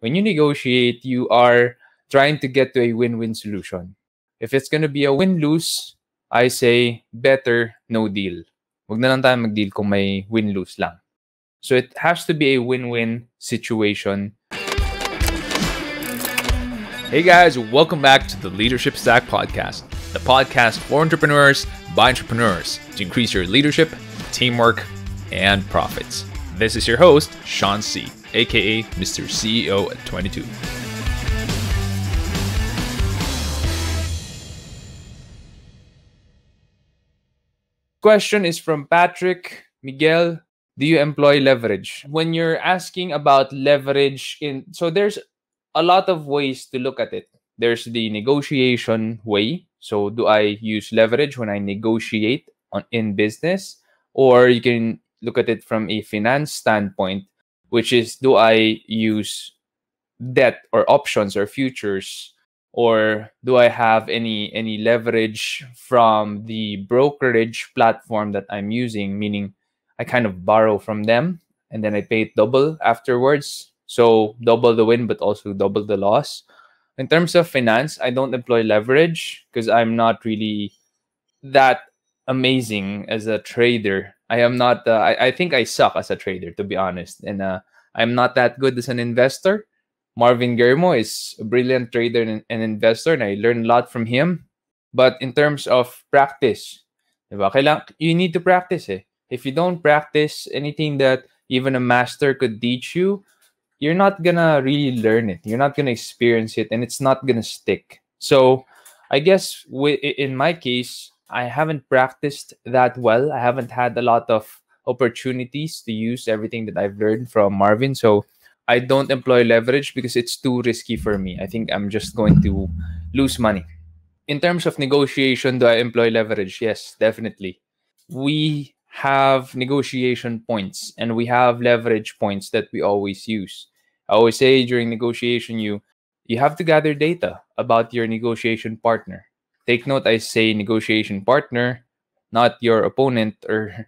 When you negotiate, you are trying to get to a win-win solution. If it's going to be a win-lose, I say better no deal. Wag na lang tayo mag-deal kung may win-lose lang. So it has to be a win-win situation. Hey guys, welcome back to the Leadership Stack Podcast, the podcast for entrepreneurs by entrepreneurs to increase your leadership, teamwork, and profits. This is your host, Sean C., aka Mr. CEO at 22. Question is from Patrick Miguel. Do you employ leverage? When you're asking about leverage, so there's a lot of ways to look at it. There's the negotiation way. So do I use leverage when I negotiate in business? Or you can look at it from a finance standpoint, which is, do I use debt or options or futures, or do I have any leverage from the brokerage platform that I'm using, meaning I kind of borrow from them and then I pay it double afterwards. So double the win, but also double the loss. In terms of finance, I don't employ leverage because I'm not really that amazing as a trader. I am not. I think I suck as a trader, to be honest, and I'm not that good as an investor. Marvin Guillermo is a brilliant trader and investor, and I learned a lot from him. But in terms of practice, diba, you need to practice. If you don't practice anything that even a master could teach you, you're not gonna really learn it. You're not gonna experience it, and it's not gonna stick. So, I guess in my case, I haven't practiced that well. I haven't had a lot of opportunities to use everything that I've learned from Marvin. So I don't employ leverage because it's too risky for me. I think I'm just going to lose money. In terms of negotiation, do I employ leverage? Yes, definitely. We have negotiation points and we have leverage points that we always use. I always say during negotiation, you have to gather data about your negotiation partner. Take note, I say negotiation partner, not your opponent, or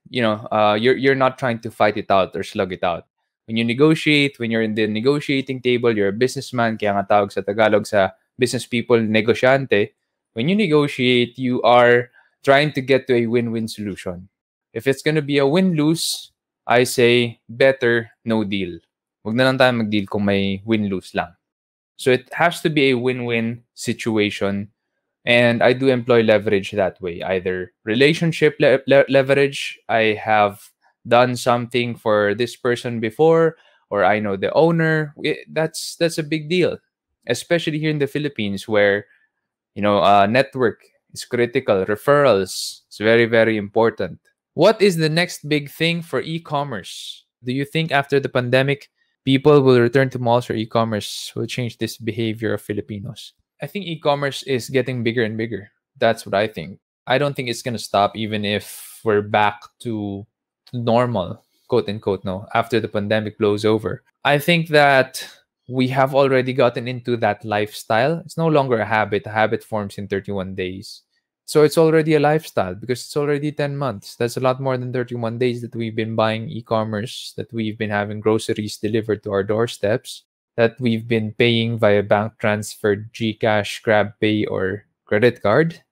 you're not trying to fight it out or slug it out. When you negotiate, when you're in the negotiating table, you're a businessman, kaya nga tawag sa Tagalog sa business people, negosyante. When you negotiate, you are trying to get to a win-win solution. If it's going to be a win-lose, I say better no deal. Wag na lang tayo mag-deal kung may win-lose lang. So it has to be a win-win situation. And I do employ leverage that way, either relationship leverage. I have done something for this person before, or I know the owner. That's a big deal, especially here in the Philippines, where network is critical. Referrals is very, very important. What is the next big thing for e-commerce? Do you think after the pandemic, people will return to malls, or e-commerce will change this behavior of Filipinos? I think e-commerce is getting bigger and bigger. That's what I think. I don't think it's going to stop even if we're back to normal, quote unquote, no, after the pandemic blows over. I think that we have already gotten into that lifestyle. It's no longer a habit. A habit forms in 31 days. So it's already a lifestyle because it's already 10 months. That's a lot more than 31 days that we've been buying e-commerce, that we've been having groceries delivered to our doorsteps, that we've been paying via bank transfer, GCash, GrabPay, or credit card.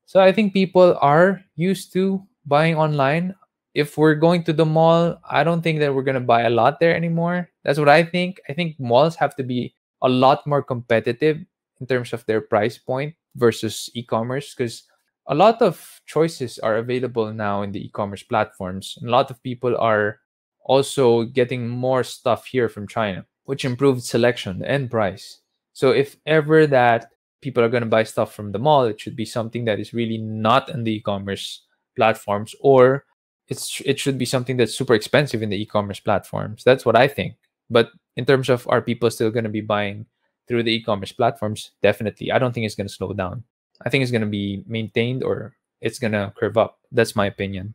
So I think people are used to buying online. If we're going to the mall, I don't think that we're going to buy a lot there anymore. That's what I think. I think malls have to be a lot more competitive in terms of their price point versus e-commerce, because a lot of choices are available now in the e-commerce platforms. And a lot of people are also getting more stuff here from China, which improved selection and price. So if ever that people are going to buy stuff from the mall, it should be something that is really not in the e-commerce platforms, or it should be something that's super expensive in the e-commerce platforms. That's what I think. But in terms of, are people still going to be buying through the e-commerce platforms? Definitely. I don't think it's going to slow down. I think it's going to be maintained, or it's going to curve up. That's my opinion.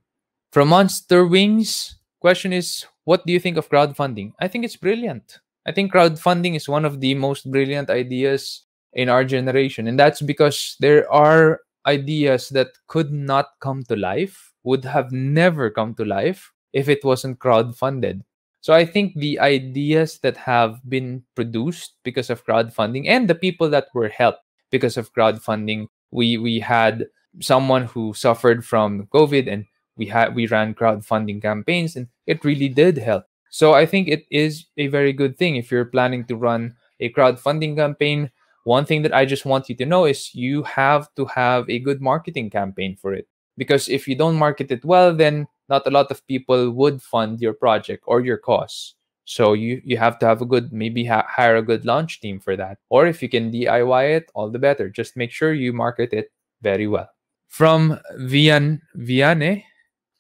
From Monster Wings, question is, what do you think of crowdfunding? I think it's brilliant. I think crowdfunding is one of the most brilliant ideas in our generation. And that's because there are ideas that could not come to life, would have never come to life if it wasn't crowdfunded. So I think the ideas that have been produced because of crowdfunding and the people that were helped because of crowdfunding, we had someone who suffered from COVID, and we ran crowdfunding campaigns, and it really did help. So I think it is a very good thing if you're planning to run a crowdfunding campaign. One thing that I just want you to know is you have to have a good marketing campaign for it. Because if you don't market it well, then not a lot of people would fund your project or your cause. So you have to have a good, maybe hire a good launch team for that. Or if you can DIY it, all the better. Just make sure you market it very well. From Viane,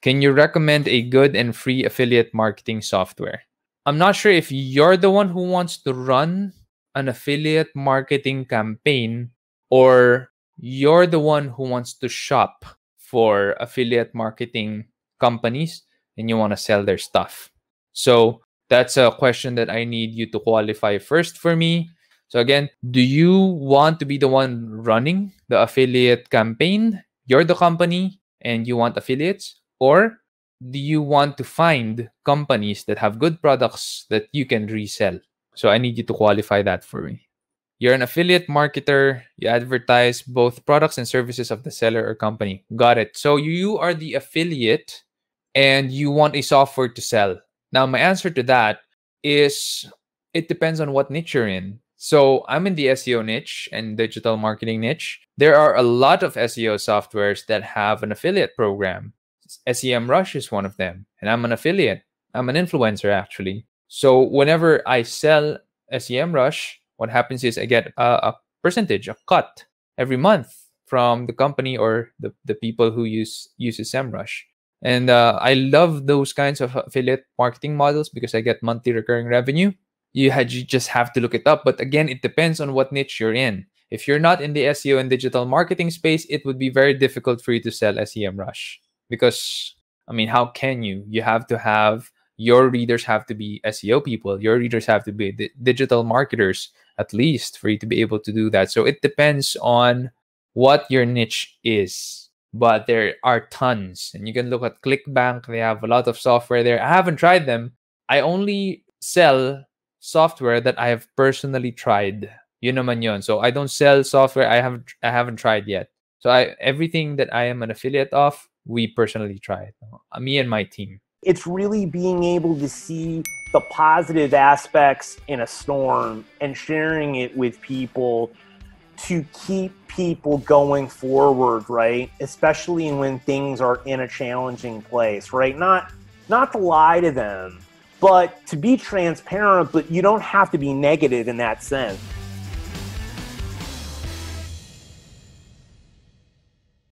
can you recommend a good and free affiliate marketing software? I'm not sure if you're the one who wants to run an affiliate marketing campaign or you're the one who wants to shop for affiliate marketing companies and you want to sell their stuff. So that's a question that I need you to qualify first for me. So again, do you want to be the one running the affiliate campaign? You're the company and you want affiliates? Or do you want to find companies that have good products that you can resell? So I need you to qualify that for me. You're an affiliate marketer. You advertise both products and services of the seller or company. Got it. So you are the affiliate and you want a software to sell. Now, my answer to that is it depends on what niche you're in. So I'm in the SEO niche and digital marketing niche. There are a lot of SEO softwares that have an affiliate program. SEMrush is one of them, and I'm an affiliate. I'm an influencer, actually. So whenever I sell SEMrush, what happens is I get a percentage, a cut every month from the company or the people who uses SEMrush. And I love those kinds of affiliate marketing models because I get monthly recurring revenue. You just have to look it up. But again, it depends on what niche you're in. If you're not in the SEO and digital marketing space, it would be very difficult for you to sell SEMrush. Because, I mean, how can you? You have to have, your readers have to be SEO people. Your readers have to be digital marketers, at least, for you to be able to do that. So it depends on what your niche is. But there are tons. And you can look at ClickBank. They have a lot of software there. I haven't tried them. I only sell software that I have personally tried. Yun naman yun. So I don't sell software I haven't tried yet. So everything that I am an affiliate of, we personally tried. Me and my team. It's really being able to see the positive aspects in a storm and sharing it with people to keep people going forward, right? Especially when things are in a challenging place, right? Not to lie to them, but to be transparent, but you don't have to be negative in that sense.